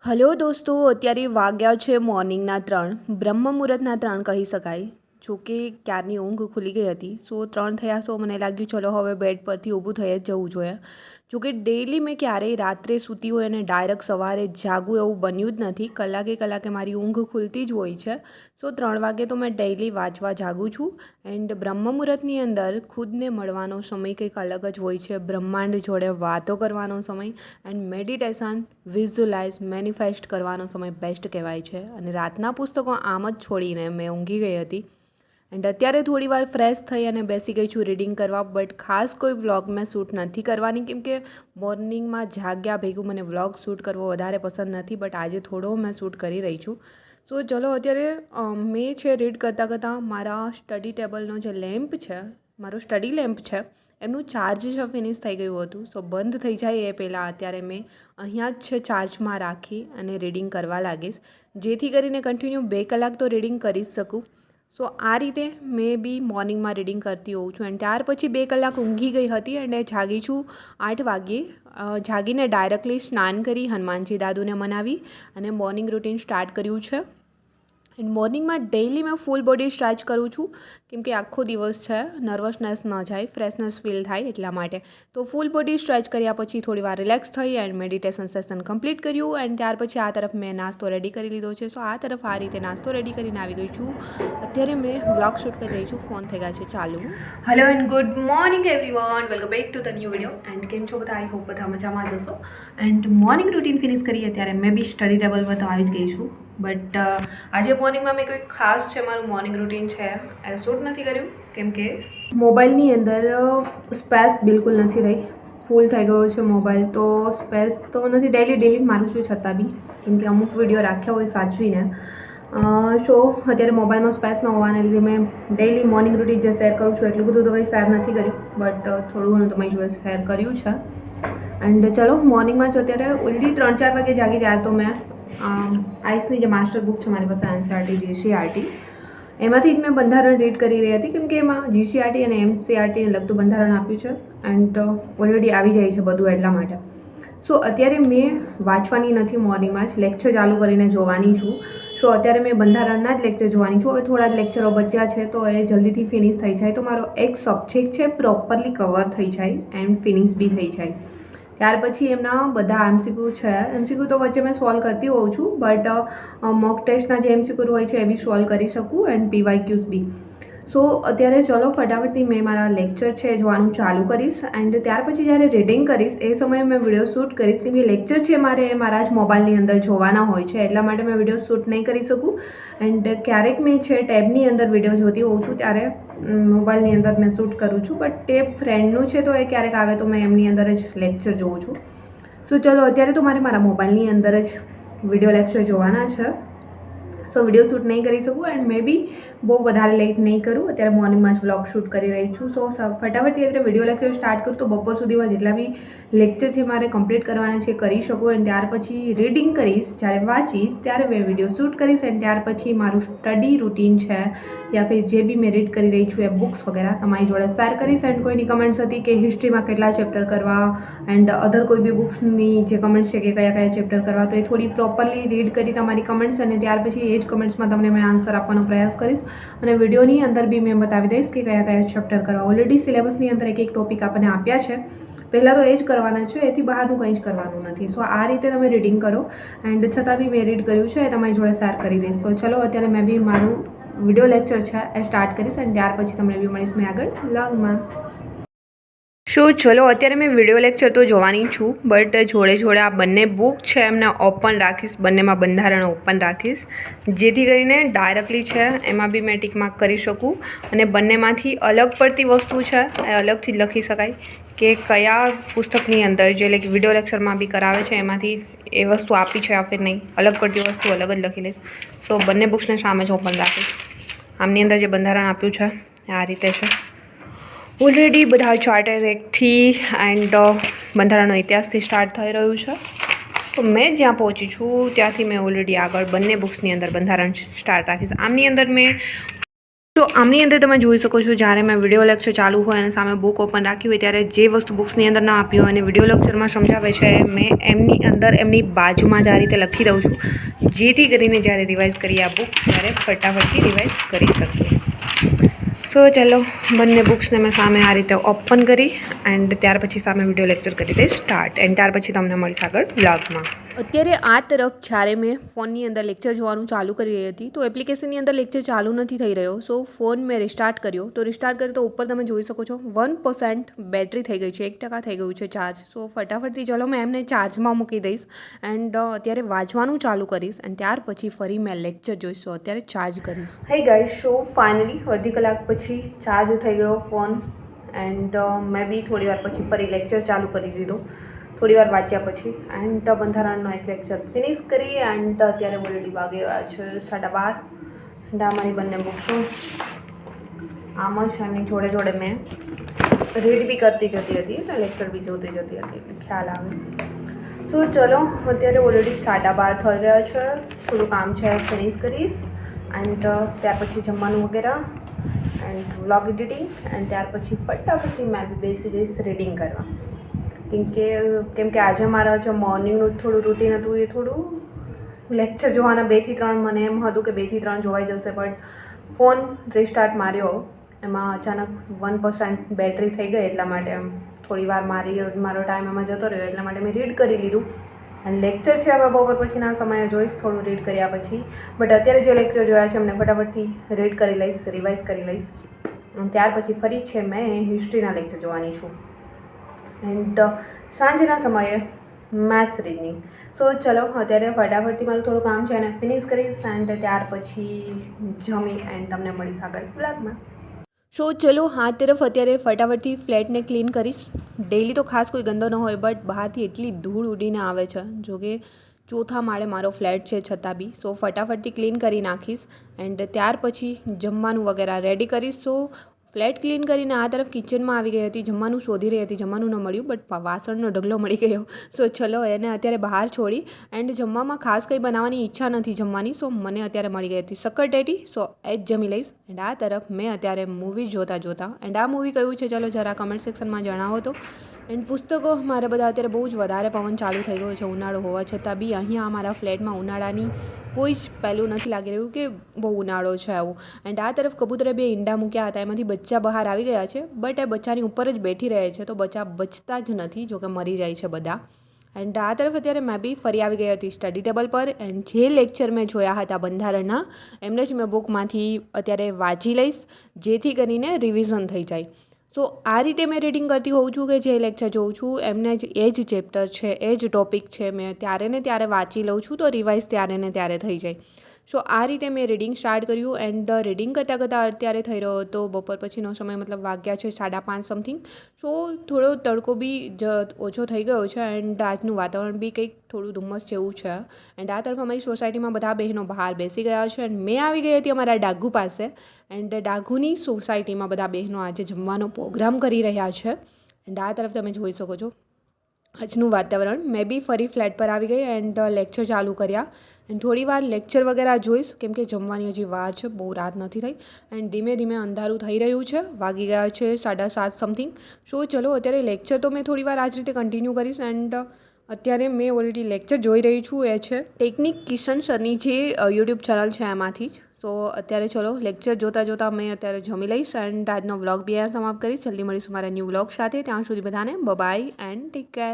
Hello દોસ્તો, અત્યારે વાગ્યા છે મોર્નિંગના 3 બ્રહ્મ મુહૂર્તના 3 કહી શકાય. જોકે ક્યારની ઊંઘ ખુલી ગઈ હતી. 3 થયા, મને લાગ્યું ચલો હવે બેડ પરથી ઊભું થઈ જ જવું જોઈએ. જોકે ડેઈલી મેં ક્યારેય રાત્રે સૂતી હોય અને ડાયરેક્ટ સવારે જાગું એવું બન્યું જ નથી. કલાકે મારી ઊંઘ ખુલતી જ હોય છે. 3 વાગે તો મેં ડેઈલી વાંચવા જાગું છું. એન્ડ બ્રહ્મ મુહૂર્તની અંદર ખુદને મળવાનો સમય કંઈક અલગ જ હોય છે. બ્રહ્માંડ જોડે વાતો કરવાનો સમય એન્ડ મેડિટેશન, વિઝ્યુલાઇઝ, મેનિફેસ્ટ કરવાનો સમય બેસ્ટ કહેવાય છે. અને રાતના પુસ્તકો આમ જ છોડીને મેં ઊંઘી ગઈ હતી. એન્ડ અત્યારે થોડી વાર ફ્રેશ થઈ અને બેસી ગઈ છું રીડિંગ કરવા. બટ ખાસ કોઈ વ્લોગ મેં શૂટ નથી કરવાની, કેમ કે મોર્નિંગમાં જાગ્યા ભેગું મને વ્લોગ શૂટ કરવો વધારે પસંદ નથી. બટ આજે થોડો મેં શૂટ કરી રહી છું. ચલો અત્યારે મેં છે રીડ કરતાં મારા સ્ટડી ટેબલનો જે લેમ્પ છે, મારો સ્ટડી લેમ્પ છે, એમનું ચાર્જ છે ફિનિશ થઈ ગયું હતું. બંધ થઈ જાય એ પહેલાં અત્યારે મેં અહીંયા જ છે ચાર્જમાં રાખી અને રીડિંગ કરવા લાગીશ, જેથી કરીને કન્ટિન્યુ 2 કલાક તો રીડિંગ કરી જ શકું. આ રીતે મેં બી મોર્નિંગમાં રીડિંગ કરતી હોઉં છું. એન્ડ ત્યાર પછી 2 કલાક ઊંઘી ગઈ હતી અને જાગી છું 8 વાગ્યે. જાગીને ડાયરેક્ટલી સ્નાન કરી હનુમાનજી દાદુને મનાવી અને મોર્નિંગ રૂટીન સ્ટાર્ટ કર્યું છે. એન્ડ મોર્નિંગમાં ડેઈલી મેં ફૂલ બોડી સ્ટ્રેચ કરું છું, કેમ કે આખો દિવસ છે, નર્વસનેસ ન જાય, ફ્રેશનેસ ફીલ થાય એટલા માટે. તો ફૂલ બોડી સ્ટ્રેચ કર્યા પછી થોડી વાર રિલેક્સ થઈ એન્ડ મેડિટેશન સેશન કમ્પ્લીટ કર્યું. એન્ડ ત્યાર પછી આ તરફ મેં નાસ્તો રેડી કરી લીધો છે. આ તરફ આ રીતે નાસ્તો રેડી કરીને આવી ગઈ છું. અત્યારે મેં વ્લોગ શૂટ કરી રહી છું. ફોન થઈ ગયા છે ચાલુ. Hello and good morning everyone, welcome back to the new video. And કેમ છો બધા? આઈ હોપ બધા મજામાં જ હશો. એન્ડ મોર્નિંગ રૂટીન ફિનિશ કરી અત્યારે મેં બી સ્ટડી ટેબલ પર તો આવી જ ગઈ છું. બટ આજે મોર્નિંગમાં મેં કોઈ ખાસ છે મારું મોર્નિંગ રૂટીન છે એ શૂટ નથી કર્યું, કેમ કે મોબાઈલની અંદર સ્પેસ બિલકુલ નથી રહી. ફૂલ થઈ ગયો છે મોબાઈલ, તો સ્પેસ તો નથી. ડેલી મારું છું છતાં બી, કેમ કે અમુક વિડીયો રાખ્યા હોય સાચવીને. અત્યારે મોબાઈલમાં સ્પેસ ન હોવાને લીધે મેં ડેઈલી મોર્નિંગ રૂટીન જે શેર કરું છું એટલું બધું તો કંઈ શેર નથી કર્યું. બટ થોડું ઘણું તમારી જોડે શેર કર્યું છે. એન્ડ ચલો મોર્નિંગમાં જ અત્યારે ઓલરેડી 3-4 વાગે જાગી ત્યારે તો મેં આઈસની જે માસ્ટર બુક છે મારી પાસે, એનસીઆરટી, જીસીઆરટી, એમાંથી જ મેં બંધારણ રીડ કરી રહી હતી, કેમ કે એમાં જીસીઆરટી અને એમસીઆરટીને લગતું બંધારણ આપ્યું છે. એન્ડ ઓલરેડી આવી જાય છે બધું એટલા માટે. અત્યારે મેં વાંચવાની નથી, મોર્નિંગમાં જ લેક્ચર ચાલુ કરીને જોવાની છું. અત્યારે મેં બંધારણના જ લેક્ચર જોવાની છું. હવે થોડા જ લેક્ચરો બચ્યા છે તો એ જલ્દીથી ફિનિશ થઈ જાય તો મારો એક સબ્જેક્ટ છે પ્રોપરલી કવર થઈ જાય એન્ડ ફિનિશ બી થઈ જાય. ત્યાર પછી એમના બધા એમસીક્યુ છે. એમસીક્યુ તો વચ્ચે મેં સોલ્વ કરતી હોઉં છું, બટ મોક ટેસ્ટના જે એમસીક્યુ હોય છે એ બી સોલ્વ કરી શકું એન્ડ પીવાયક્યુઝ બી. અત્યારે ચલો ફટાફટથી મેં મારા લેક્ચર છે જોવાનું ચાલુ કરીશ. એન્ડ ત્યાર પછી જ્યારે રીડિંગ કરીશ એ સમયે મેં વિડીયો શૂટ કરીશ, કેમ કે લેક્ચર છે મારે મારા જ મોબાઈલની અંદર જોવાના હોય છે એટલા માટે મેં વિડીયો શૂટ નહીં કરી શકું. એન્ડ ક્યારેક મેં છે ટેબની અંદર વિડીયો જોતી હોઉં છું, ત્યારે મોબાઈલની અંદર મેં શૂટ કરું છું. બટ ટેબ ફ્રેન્ડનું છે તો એ ક્યારેક આવે તો મેં એમની અંદર જ લેક્ચર જોઉં છું. ચલો અત્યારે તો મારે મારા મોબાઈલની અંદર જ વિડીયો લેક્ચર જોવાના છે. વિડીયો શૂટ નહીં કરી શકું એન્ડ મે બી બહુ વધારે લેટ નહીં કરું. અત્યારે મોર્નિંગમાં જ વ્લોગ શૂટ કરી રહી છું. ફટાફટથી અત્યારે વિડીયો લેક્ચર સ્ટાર્ટ કરું તો બપોર સુધીમાં જેટલા બી લેક્ચર છે મારે કમ્પ્લીટ કરવાના છે કરી શકું. એન્ડ ત્યાર પછી રીડિંગ કરીશ, જ્યારે વાંચીશ ત્યારે મેં વિડીયો શૂટ કરીશ. એન્ડ ત્યાર પછી મારું સ્ટડી રૂટીન છે યા ફિર જે બી મેં રીડ કરી રહી છું એ બુક્સ વગેરે તમારી જોડે શેર કરીશ. એન્ડ કોઈની કમેન્ટ્સ હતી કે હિસ્ટ્રીમાં કેટલા ચેપ્ટર કરવા એન્ડ અધર કોઈ બી બુક્સની જે કમેન્ટ્સ છે કે કયા ચેપ્ટર કરવા, તો એ થોડી પ્રોપરલી રીડ કરી તમારી કમેન્ટ્સ અને ત્યાર પછી એ જ કમેન્ટ્સમાં તમને મેં આન્સર આપવાનો પ્રયાસ કરીશ. અને વિડીયોની અંદર બી મેં બતાવી દઈશ કે કયા ચેપ્ટર કરવા. ઓલરેડી સિલેબસની અંદર એક ટોપિક આપણને આપ્યા છે, પહેલાં તો એ જ કરવાના છે, એથી બહારનું કંઈ જ કરવાનું નથી. આ રીતે તમે રીડિંગ કરો. એન્ડ છતાં બી મેં રીડ કર્યું છે એ તમારી જોડે શેર કરી દઈશ. ચલો અત્યારે મેં બી મારું વિડીયો લેક્ચર છે એ સ્ટાર્ટ કરીશ એન્ડ ત્યાર પછી તમને બી મળીશ મેં આગળ વ્લોગમાં. ચલો અત્યારે મેં વિડીયો લેક્ચર તો જોવાની છું, બટ જોડે આ બંને બુક છે એમને ઓપન રાખીશ, બંનેમાં બંધારણ ઓપન રાખીશ, જેથી કરીને ડાયરેક્ટલી છે એમાં બી મેં ટીક માર્ક કરી શકું. અને બંનેમાંથી અલગ પડતી વસ્તુ છે એ અલગથી જ લખી શકાય કે કયા પુસ્તકની અંદર જે વિડીયો લેક્ચરમાં બી કરાવે છે એમાંથી એ વસ્તુ આપી છે યા ફિર નહીં. અલગ પડતી વસ્તુ અલગ જ લખી લઈશ. બંને બુક્સને સામે જ ઓપન રાખીશ. આમની અંદર જે બંધારણ આપ્યું છે એ આ રીતે છે. ઓલરેડી બધા ચાર્ટર 1થી એન્ડ બંધારણનો ઇતિહાસથી સ્ટાર્ટ થઈ રહ્યું છે. મેં જ્યાં પહોંચી છું ત્યાંથી મેં ઓલરેડી આગળ બંને બુક્સની અંદર બંધારણ સ્ટાર્ટ રાખીશ. આમની અંદર મેં તો આમની અંદર તમે જોઈ શકો છો જ્યારે મેં વિડીયો લેક્ચર ચાલુ હોય અને સામે બુક ઓપન રાખી હોય ત્યારે જે વસ્તુ બુક્સની અંદર ના આપી હોય અને વિડીયો લેક્ચરમાં સમજાવે છે મેં એમની અંદર એમની બાજુમાં જ આ રીતે લખી દઉં છું, જેથી કરીને જ્યારે રિવાઇઝ કરીએ આ બુક ત્યારે ફટાફટથી રિવાઇઝ કરી શકીએ. સો ચલો બંને બુક્સને મેં સામે આ રીતે ઓપન કરી એન્ડ ત્યાર પછી સામે વિડીયો લેક્ચર કરી દઈશ સ્ટાર્ટ એન્ડ ત્યાર પછી તમને મળીશ આગળ વ્લોગમાં. અત્યારે આ તરફ જ્યારે મેં ફોનની અંદર લેક્ચર જોવાનું ચાલુ કરી રહી હતી તો એપ્લિકેશનની અંદર લેક્ચર ચાલુ નથી થઈ રહ્યો. સો ફોન મેં રિસ્ટાર્ટ કર્યો તો રિસ્ટાર્ટ કર્યો તો ઉપર તમે જોઈ શકો છો 1% બેટરી થઈ ગઈ છે, 1% થઈ ગયું છે ચાર્જ. સો ફટાફટથી ચલો મેં એમને ચાર્જમાં મૂકી દઈશ એન્ડ અત્યારે વાંચવાનું ચાલુ કરીશ એન્ડ ત્યાર પછી ફરી મેં લેક્ચર જોઈશ. તો અત્યારે ચાર્જ કરીશ. હે ગાઈસ, સો ફાઇનલી અડધી કલાક પછી ચાર્જ થઈ ગયો ફોન એન્ડ મેં બી થોડી વાર પછી ફરી લેક્ચર ચાલુ કરી દીધો. થોડી વાર વાંચ્યા પછી એન્ડ બંધારણનો એક લેક્ચર ફિનિશ કરી એન્ડ અત્યારે ઓલરેડી વાગી ગયા છે 12:30 એન્ડ આ મારી બંને બુક્સો આમ જ એમની જોડે જોડે મેં રીડ બી કરતી જતી હતી અને લેક્ચર બી જોતી જતી હતી એટલે ખ્યાલ આવે. સો ચલો અત્યારે ઓલરેડી 12:30 થઈ ગયા છે. થોડું કામ છે ફિનિશ કરીશ એન્ડ ત્યાર પછી જમવાનું વગેરે એન્ડ વ્લોગ એડિટિંગ એન્ડ ત્યાર પછી ફટાફટથી મેં બી બેસી જઈશ રીડિંગ કરવા. કેમ કે આજે મારા જે મોર્નિંગનું થોડું રૂટીન હતું એ થોડું લેક્ચર જોવાના 2 થી 3 મને એમ હતું કે 2 થી 3 જોવાઈ જશે, બટ ફોન રિસ્ટાર્ટ માર્યો એમાં અચાનક 1% બેટરી થઈ ગઈ એટલા માટે એમ થોડી વાર મારો ટાઈમ એમાં જતો રહ્યો એટલા માટે મેં રીડ કરી લીધું અને લેક્ચર છે હવે બપોર પછીના સમયે જોઈશ થોડું રીડ કર્યા પછી. બટ અત્યારે જે લેક્ચર જોયા છે એમને ફટાફટથી રીડ કરી લઈશ, રિવાઇઝ કરી લઈશ અને ત્યાર પછી ફરી છે મેં હિસ્ટ્રીના લેક્ચર જોવાની છું એન્ડ સાંજના સમયે મેથ્સ રીડિંગ. સો ચલો અત્યારે ફટાફટથી મારું થોડું કામ છે એને ફિનિશ કરીશ એન્ડ ત્યાર પછી જમી એન્ડ તમને મળીશ આગળ વ્લોગમાં. સો ચલો હા તરફ અત્યારે ફટાફટથી ફ્લેટને ક્લીન કરીશ. ડેઈલી તો ખાસ કોઈ ગંદો ન હોય બટ બહારથી એટલી ધૂળ ઉડીને આવે છે, જોકે ચોથા માળે મારો ફ્લેટ છે છતાં બી. સો ફટાફટથી ક્લીન કરી નાખીશ એન્ડ ત્યાર પછી જમવાનું વગેરે રેડી કરીશ. સો ફ્લેટ ક્લીન કરીને આ તરફ કિચનમાં આવી ગઈ હતી, જમવાનું શોધી રહી હતી, જમવાનું ન મળ્યું બટ વાસણનો ઢગલો મળી ગયો. સો ચલો એને અત્યારે બહાર છોડી એન્ડ જમવામાં ખાસ કંઈ બનાવવાની ઈચ્છા નથી જમવાની. સો મને અત્યારે મળી ગઈ હતી સક્કરટેટી. સો એ જ જમી લઈશ એન્ડ આ તરફ મેં અત્યારે મૂવી જોતા એન્ડ આ મૂવી કયું છે ચલો જરા કમેન્ટ સેક્શનમાં જણાવો તો. એન્ડ પુસ્તકો મારે બધા અત્યારે બહુ જ વધારે પવન ચાલુ થઈ ગયો છે ઉનાળો હોવા છતાં બી અહીંયા અમારા ફ્લેટમાં ઉનાળાની કોઈ જ પહેલું નથી લાગી રહ્યું કે બહુ ઉનાળો છે આવું. એન્ડ આ તરફ કબૂતરે 2 ઈંડા મૂક્યા હતા, એમાંથી બચ્ચા બહાર આવી ગયા છે બટ એ બચ્ચાની ઉપર જ બેઠી રહે છે તો બચ્ચા બચતા જ નથી, જોકે મરી જાય છે બધા. એન્ડ આ તરફ અત્યારે મેં બી ફરી આવી ગઈ હતી સ્ટડી ટેબલ પર એન્ડ જે લેક્ચર મેં જોયા હતા બંધારણના એમને જ મેં બુકમાંથી અત્યારે વાંચી લઈશ જેથી કરીને રિવિઝન થઈ જાય. સો આ રીતે મેં રીડિંગ કરતી હોઉં છું કે જે લેક્ચર જોઉં છું એમને જ એ જ ચેપ્ટર છે, એ જ ટૉપિક છે, મેં ત્યારે ને ત્યારે વાંચી લઉં છું તો રિવાઇઝ ત્યારે ને ત્યારે થઈ જાય. સો આ રીતે મેં રીડિંગ સ્ટાર્ટ કર્યું એન્ડ રીડિંગ કરતાં અત્યારે થઈ રહ્યો હતો બપોર પછીનો સમય, મતલબ વાગ્યા છે 5:30 સમથિંગ. સો થોડો તડકો બી ઓછો થઈ ગયો છે એન્ડ આજનું વાતાવરણ બી કંઈક થોડું ધુમ્મસ જેવું છે એન્ડ આ તરફ અમારી સોસાયટીમાં બધા બહેનો બહાર બેસી ગયા છે એન્ડ મેં આવી ગઈ હતી અમારા ડાઘુ પાસે એન્ડ ડાઘુની સોસાયટીમાં બધા બહેનો આજે જમવાનો પ્રોગ્રામ કરી રહ્યા છે એન્ડ આ તરફ તમે જોઈ શકો છો આજનું વાતાવરણ. મેં બી ફરી ફ્લેટ પર આવી ગઈ એન્ડ લેક્ચર ચાલુ કર્યા એન્ડ થોડી વાર લેક્ચર વગેરે જોઈશ કેમ કે જમવાની હજી વાર છે, બહુ રાત નથી થઈ એન્ડ ધીમે ધીમે અંધારું થઈ રહ્યું છે, વાગી ગયા છે 7:30 સમથિંગ. સો ચલો અત્યારે લેક્ચર તો મેં થોડી વાર આ જ રીતે કન્ટિન્યુ કરીશ એન્ડ અત્યારે મેં ઓલરેડી લેક્ચર જોઈ રહી છું એ છે ટેકનિક કિશન સરની જે યુટ્યુબ ચેનલ છે એમાંથી જ. સો અત્યારે ચલો લેક્ચર જોતાં મેં અત્યારે જમી લઈશ એન્ડ આજનો વ્લોગ બી અહીંયા સમાપ્ત કરીશ. જલ્દી મળીશું મારા ન્યૂ વ્લોગ સાથે. ત્યાં સુધી બધાને બાય એન્ડ ટેક કેર.